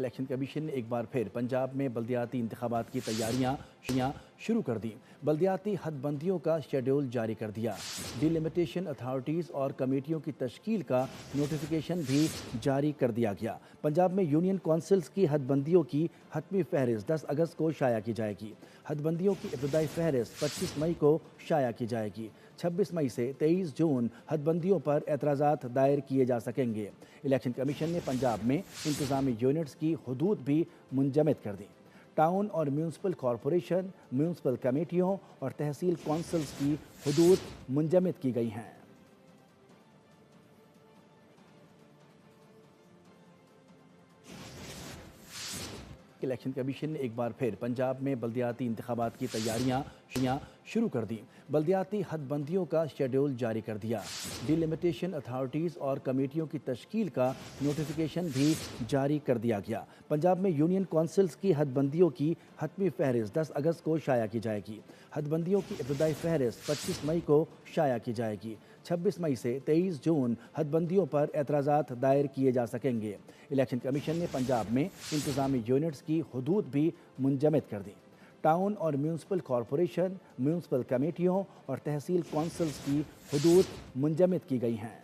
Election commission نے ایک بار پھر پنجاب میں بلدیاتی انتخابات کی تیاریاں شروع کر دی۔ بلدیاتی حد بندیوں کا شیڈول جاری کر دیا۔ ڈیلیمیٹیشن اتھارٹیز اور کمیٹیوں کی تشکیل کا نوٹیفیکیشن بھی جاری کر دیا گیا۔ پنجاب میں یونین کونسلز کی حد بندیوں کی حتمی فہرست 10 اگست کو شائع کی جائے گی۔ حد بندیوں کی ابتدائی فہرست 25 مئی کو شائع کی جائے گی۔ 26 مئی سے 23 جون حد بندیوں پر اعتراضات دائر کیے جا سکیں گے۔ الیکشن کمیشن نے پنجاب میں انتظامی یونٹس کی حدود بھی منجمد کر دی۔ ٹاؤن اور میونسپل کارپوریشن، میونسپل کمیٹیوں اور تحصیل کونسلز کی حدود منجمد کی گئی ہیں۔ الیکشن کمیشن نے ایک بار پھر پنجاب میں بلدیاتی انتخابات کی تیاریاں شروع کر دی۔ بلدیاتی حد بندیوں کا شیڈول جاری کر دیا۔ ڈیلیمیٹیشن اتھارٹیز اور کمیٹیوں کی تشکیل کا نوٹیفیکیشن بھی جاری کر دیا گیا۔ پنجاب میں یونین کونسلز کی حد بندیوں کی حتمی فہرست 10 اگست کو شائع کی جائے گی۔ حد بندیوں کی ابتدائی فہرست 25 مئی کو شائع کی جائے گی۔ 26 مئی سے 23 جون حد بندیوں پر اعتراضات دائر کیے جا سکیں گے۔ الیکشن کمیشن نے پنجاب میں انتظامی یونٹس کی حدود بھی منجمد کر دی۔ ٹاؤن اور میونسپل کارپوریشن، میونسپل کمیٹیوں اور تحصیل کونسلز کی حدود منجمد کی گئی ہیں۔